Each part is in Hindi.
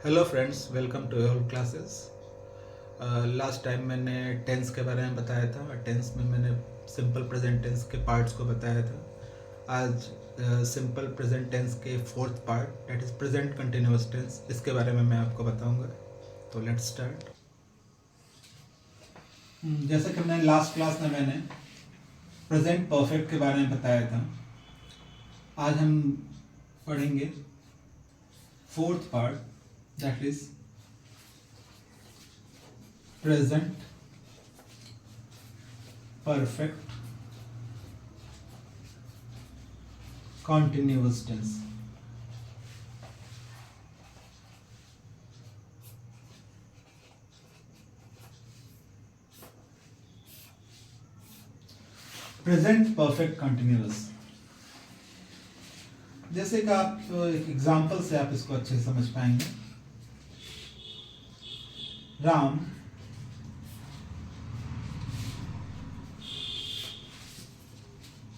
Hello friends, welcome to your classes. Last time मैंने टेंस के बारे में बताया था और टेंस में मैंने सिंपल प्रेजेंट टेंस के पार्ट्स को बताया था। आज सिंपल प्रेजेंट टेंस के fourth part that is present continuous tense, इसके बारे में मैं आपको बताऊंगा। तो लेट्स स्टार्ट। जैसे कि मैंने लास्ट क्लास में मैंने प्रेजेंट परफेक्ट के बारे में बताया था, आज हम पढ़ेंगे fourth part that is present perfect continuous tense। Present perfect continuous, जैसे कि आप एक एग्जांपल से आप इसको अच्छे से समझ पाएंगे। राम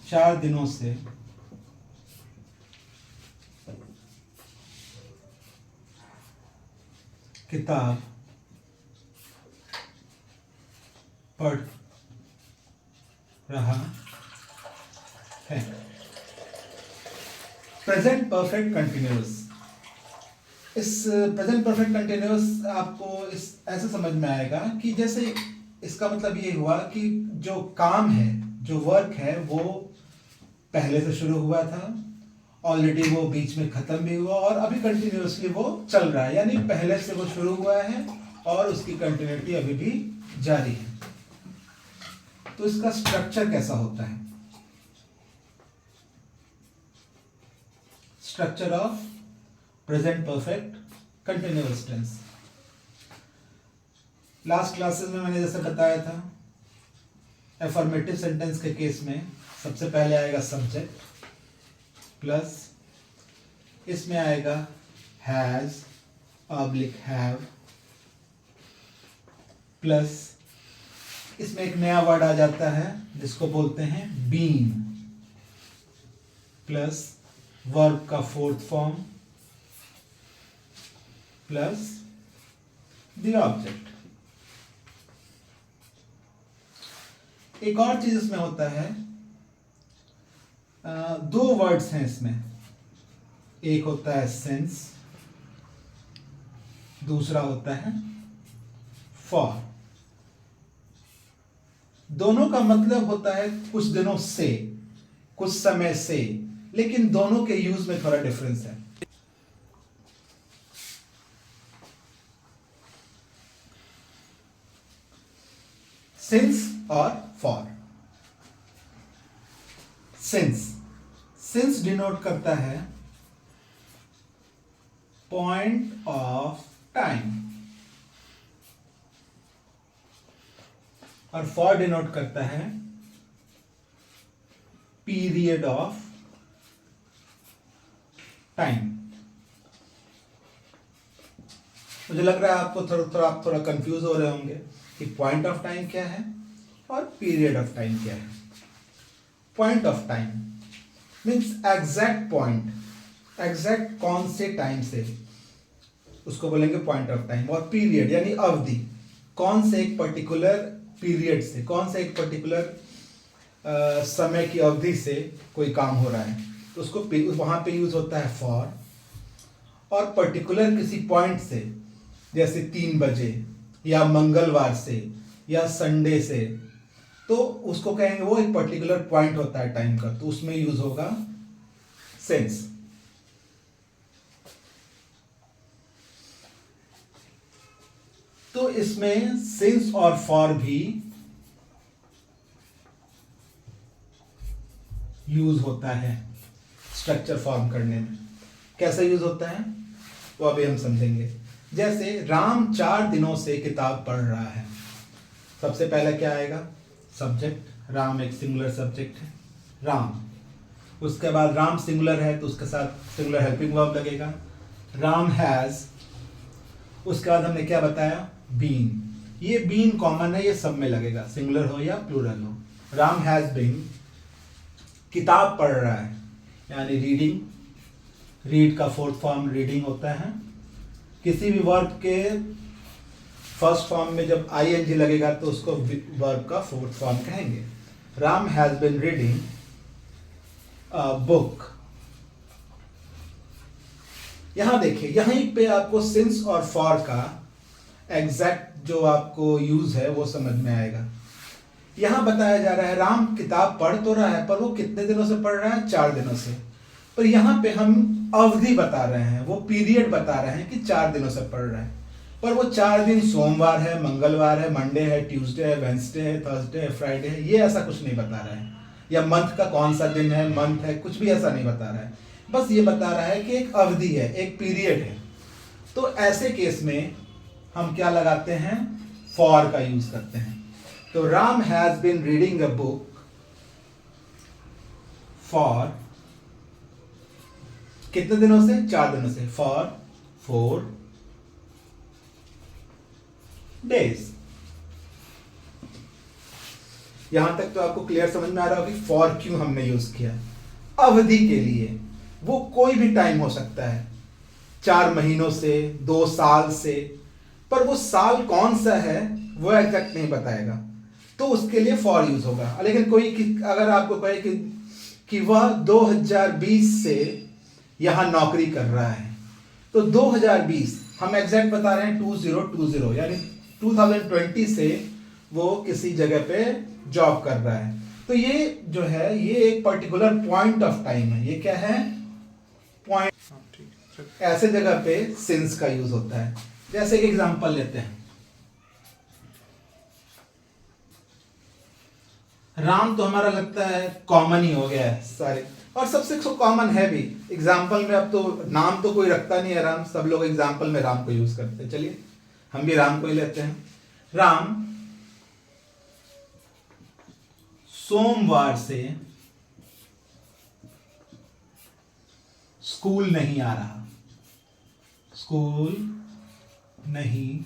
चार दिनों से किताब पढ़ रहा है। प्रेजेंट परफेक्ट कंटिन्यूअस, इस प्रेजेंट परफेक्ट कंटिन्यूअस आपको इस ऐसे समझ में आएगा कि जैसे इसका मतलब ये हुआ कि जो काम है, जो वर्क है, वो पहले से शुरू हुआ था, ऑलरेडी वो बीच में खत्म भी हुआ और अभी कंटिन्यूअसली वो चल रहा है, यानी पहले से वो शुरू हुआ है और उसकी कंटिन्यूटी अभी भी जारी है। तो इसका स्ट्रक्चर कैसा होता है? Structure of present perfect continuous tense. Last classes में मैंने जैसे बताया था, एफर्मेटिव सेंटेंस के केस में सबसे पहले आएगा सब्जेक्ट प्लस इसमें आएगा हैज ऑब्लिक हैव प्लस इसमें एक नया वर्ड आ जाता है जिसको बोलते हैं बीन प्लस वर्ब का fourth form plus the object. एक और चीज इसमें होता है, दो वर्ड्स हैं इसमें, एक होता है सिंस, दूसरा होता है फॉर। दोनों का मतलब होता है कुछ दिनों से, कुछ समय से, लेकिन दोनों के यूज में थोड़ा डिफरेंस है। सिंस और फॉर। सिंस डिनोट करता है पॉइंट ऑफ टाइम और फॉर डिनोट करता है पीरियड ऑफ टाइम। मुझे लग रहा है आपको आप थोड़ा कंफ्यूज हो रहे होंगे कि पॉइंट ऑफ टाइम क्या है और पीरियड ऑफ टाइम क्या है। Point of time means exact point, exact कौन से टाइम से, उसको बोलेंगे पॉइंट ऑफ टाइम। और पीरियड यानी अवधि, कौन से एक पर्टिकुलर पीरियड से, कौन से एक पर्टिकुलर समय की अवधि से कोई काम हो रहा है, तो उसको वहां पे यूज होता है फॉर। और पर्टिकुलर किसी पॉइंट से, जैसे 3 बजे या मंगलवार से या संडे से, तो उसको कहेंगे वो एक पर्टिकुलर पॉइंट होता है टाइम का, तो उसमें यूज होगा सिंस। तो इसमें सिंस और फॉर भी यूज होता है स्ट्रक्चर फॉर्म करने में। कैसे यूज होता है वो अभी हम समझेंगे। जैसे राम 4 दिनों से किताब पढ़ रहा है, सबसे पहले क्या आएगा? सब्जेक्ट। राम एक सिंगुलर सब्जेक्ट है, राम। उसके बाद राम सिंगुलर है तो उसके साथ सिंगुलर हेल्पिंग वर्ब लगेगा। राम हैज, उसके बाद हमने क्या बताया? बीन। ये बीन कॉमन है, ये सब में लगेगा, सिंगुलर हो या प्लूरल हो। राम हैज बीन, किताब पढ़ रहा है यानी रीडिंग, रीड का फोर्थ फॉर्म रीडिंग होता है। किसी भी वर्ब के फर्स्ट फॉर्म में जब ing लगेगा तो उसको वर्ब का फोर्थ फॉर्म कहेंगे। Ram has been reading a book. यहां देखिए, यहीं पे आपको सिंस और फॉर का एग्जैक्ट जो आपको यूज है वो समझ में आएगा। यहां बताया जा रहा है राम किताब पढ़ तो रहा है, पर वो कितने दिनों से पढ़ रहा है? 4 दिनों से। पर यहां पे हम अवधि बता रहे हैं, वो पीरियड बता रहे हैं कि 4 दिनों से पढ़ रहा है। पर वो 4 दिन सोमवार है, मंगलवार है, मंडे है, ट्यूसडे है, वेंसडे है, थर्सडे है, फ्राइडे है, ये ऐसा कुछ नहीं बता रहा है। या मंथ का कौन सा दिन है, मंथ है, कुछ भी ऐसा नहीं बता रहा है। बस ये बता रहा है कि एक अवधि है, एक पीरियड है। तो ऐसे केस में हम क्या लगाते हैं? फॉर का यूज करते हैं। तो Ram has been reading a book for कितने दिनों से? 4 दिनों से। For 4 days. यहां तक तो आपको क्लियर समझ में आ रहा होगा कि फॉर क्यों हमने यूज किया। अवधि के लिए, वो कोई भी टाइम हो सकता है, 4 महीनों से, 2 साल से, पर वो साल कौन सा है वो एग्जैक्ट नहीं बताएगा, तो उसके लिए फॉर यूज होगा। लेकिन कोई अगर आपको कहे कि वह 2020 से यहां नौकरी कर रहा है, तो 2020 हम एग्जैक्ट बता रहे हैं 2020, यानी 2020 से वो किसी जगह पे जॉब कर रहा है। तो ये जो है ये एक पर्टिकुलर पॉइंट ऑफ टाइम है। ये क्या है? पॉइंट। ऐसे जगह पे सिंस का यूज होता है। जैसे एक एग्जांपल लेते हैं, राम तो हमारा लगता है कॉमन ही हो गया है सारे, और सबसे कॉमन है भी। एग्जाम्पल में अब तो नाम तो कोई रखता नहीं है राम, सब लोग एग्जाम्पल में राम को यूज करते हैं। चलिए हम भी राम को ही लेते हैं। राम सोमवार से स्कूल नहीं आ रहा। स्कूल नहीं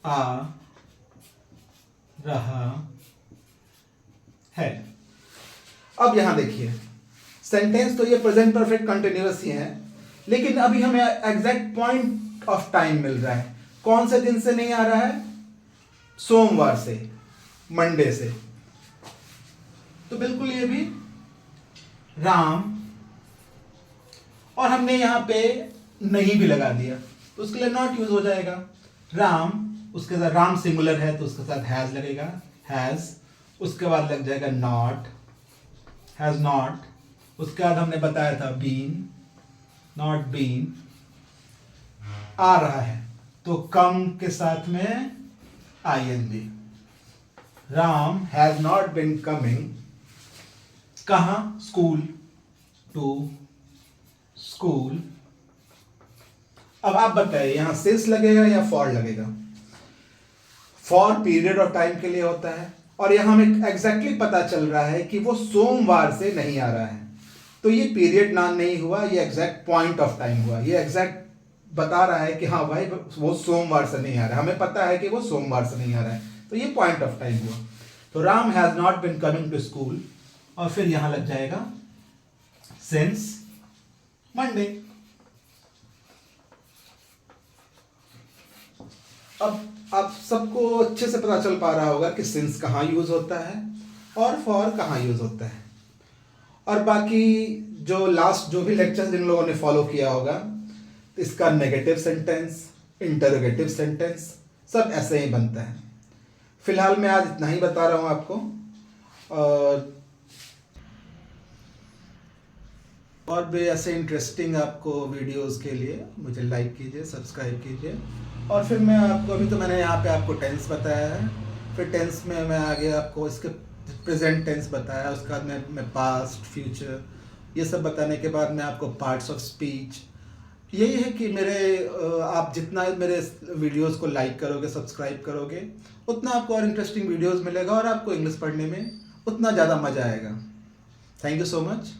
आ रहा है। अब यहां देखिए, सेंटेंस तो ये प्रेजेंट परफेक्ट कंटिन्यूअस ही है, लेकिन अभी हमें एग्जैक्ट पॉइंट ऑफ टाइम मिल रहा है। कौन से दिन से नहीं आ रहा है? सोमवार से, मंडे से। तो बिल्कुल ये भी राम, और हमने यहां पे नहीं भी लगा दिया तो उसके लिए नॉट यूज हो जाएगा। राम, उसके साथ राम सिंगुलर है तो उसके साथ हैज लगेगा, हैज। उसके बाद लग जाएगा नॉट, हैज नॉट। उसके बाद हमने बताया था बीन, नॉट बीन। आ रहा है तो कम के साथ में ING. Ram has not been coming. कहां? School, to school. अब आप बताइए यहां सिंस लगेगा या फॉर लगेगा? फॉर पीरियड ऑफ टाइम के लिए होता है, और यहां हमें एग्जैक्टली पता चल रहा है कि वो सोमवार से नहीं आ रहा है। तो ये पीरियड नाम नहीं हुआ, ये एग्जैक्ट पॉइंट ऑफ टाइम हुआ। ये एग्जैक्ट बता रहा है कि हाँ भाई वो सोमवार से नहीं आ रहा है, हमें पता है कि वो सोमवार से नहीं आ रहा है, तो ये पॉइंट ऑफ टाइम हुआ। तो Ram has not been coming to school, और फिर यहां लग जाएगा सिंस मंडे। अब आप सबको अच्छे से पता चल पा रहा होगा कि सिंस कहाँ यूज होता है और फॉर कहाँ यूज होता है। और बाकी जो लास्ट जो भी लेक्चर जिन लोगों ने फॉलो किया होगा, इसका नेगेटिव सेंटेंस, इंटरोगेटिव सेंटेंस सब ऐसे ही बनता है। फिलहाल मैं आज इतना ही बता रहा हूँ आपको, और भी ऐसे इंटरेस्टिंग आपको वीडियोस के लिए मुझे लाइक कीजिए, सब्सक्राइब कीजिए। और फिर मैं आपको, अभी तो मैंने यहाँ पे आपको टेंस बताया है, फिर टेंस में मैं आगे आपको इसके प्रेजेंट टेंस बताया, उसके बाद मैं पास्ट, फ्यूचर, ये सब बताने के बाद मैं आपको पार्ट्स ऑफ स्पीच। यही है कि आप जितना मेरे वीडियोस को लाइक करोगे, सब्सक्राइब करोगे, उतना आपको और इंटरेस्टिंग वीडियोस मिलेगा और आपको इंग्लिश पढ़ने में उतना ज़्यादा मज़ा आएगा। Thank you so much.